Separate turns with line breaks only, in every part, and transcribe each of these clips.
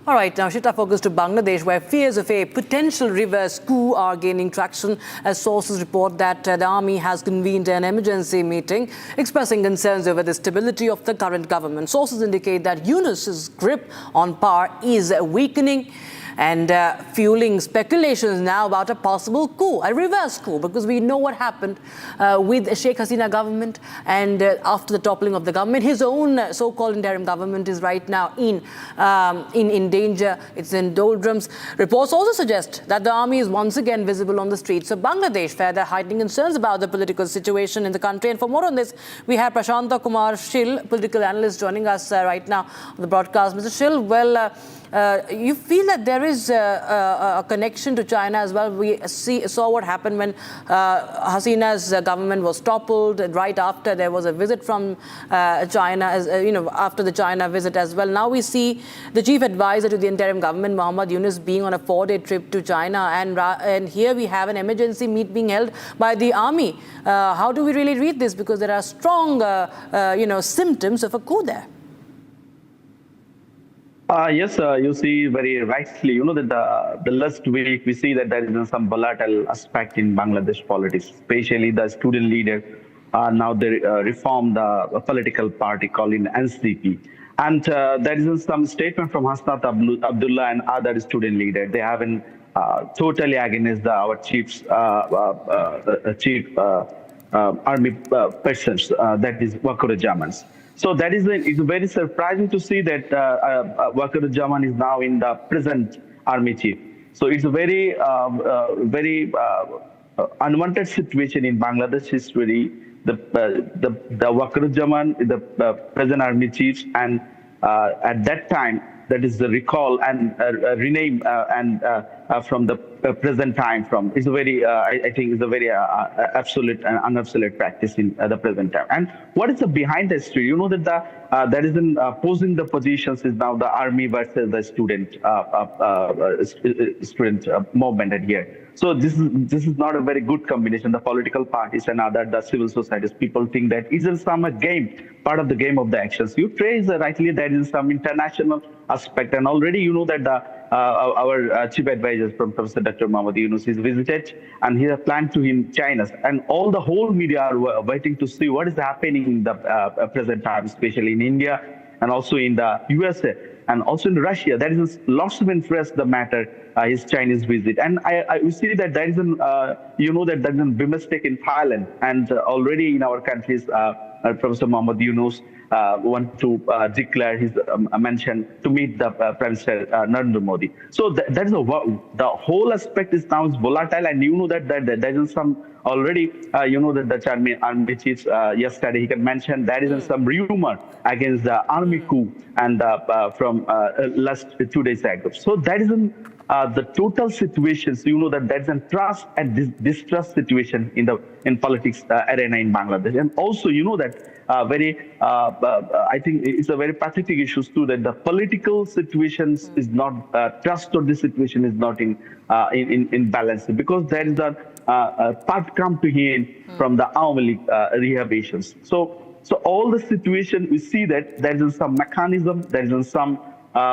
All right, now shift our focus to Bangladesh, where fears of a potential reverse coup are gaining traction as sources report that the army has convened an emergency meeting expressing concerns over the stability of the current government. Sources indicate that Yunus's grip on power is weakening and fueling speculations now about a possible coup, a reverse coup, because we know what happened with Sheikh Hasina government, and after the toppling of the government, his own so-called interim government is right now in danger. It's in doldrums. Reports also suggest that the army is once again visible on the streets of Bangladesh, further heightening concerns about the political situation in the country. And for more on this, we have Prashanta Kumar Shill, political analyst, joining us right now on the broadcast. Mr. Shill, well, you feel that there is a connection to China as well. We saw what happened when Hasina's government was toppled. Right after, there was a visit from China, after the China visit as well. Now we see the chief advisor to the interim government, Arnab Yunus, being on a 4-day trip to China. And here we have an emergency meet being held by the army. How do we really read this? Because there are strong, symptoms of a coup there.
Yes, you see very rightly, that the last week we see that there is some volatile aspect in Bangladesh politics, especially the student leader. Now they reformed a political party called NCP. And there is some statement from Hasnat Abdullah and other student leaders. They have been totally against our chief army persons, that is Waqar-e-Zaman. So that is it's very surprising to see that Waqar-e-Zaman is now in the present army chief. So it's a very unwanted situation in Bangladesh history. The Waqar-e-Zaman, the present army chief, and at that time, that is the recall and rename from the present time from. It's a very, I think it's a very absolute and unabsolute practice in the present time. And what is the behind the history? You know that that is in posing the positions is now the army versus the student movement here. So this is not a very good combination. The political parties and the civil societies, people think that it is some game, part of the game of the actions. You praise rightly there is some international aspect, and already you know that our chief advisor from Professor Dr. Arnab Yunus is visited, and he has planned to in China, and all the whole media are waiting to see what is happening in the present time, especially in India and also in the USA. And also in Russia, there is lots of interest the matter, his Chinese visit. And we see that there is there is a mistake in Thailand, and already in our countries, Professor Arnab Yunus want to declare his mention to meet the Prime Minister Narendra Modi. So that is the whole aspect is now volatile, and you know that there is some already that the army chief yesterday he can mention there is some rumor against the army coup and from last 2 days ago. So that is the total situation. So you know that there's a trust and distrust situation in politics arena in Bangladesh, and also you know that I think it's a very pathetic issue too, that the political situations is not trust of the situation is not in balance, because there is a part come to him from the Awami League rehabations. So all the situation we see that there is some mechanism, there is some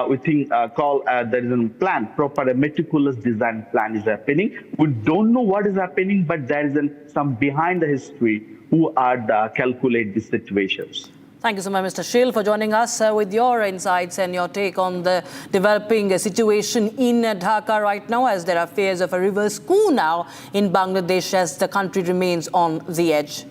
we think called there is a plan, proper meticulous design plan is happening. We don't know what is happening, but there is some behind the history who are calculate these situations.
Thank you so much, Mr. Shill, for joining us with your insights and your take on the developing situation in Dhaka right now, as there are fears of a reverse coup now in Bangladesh as the country remains on the edge.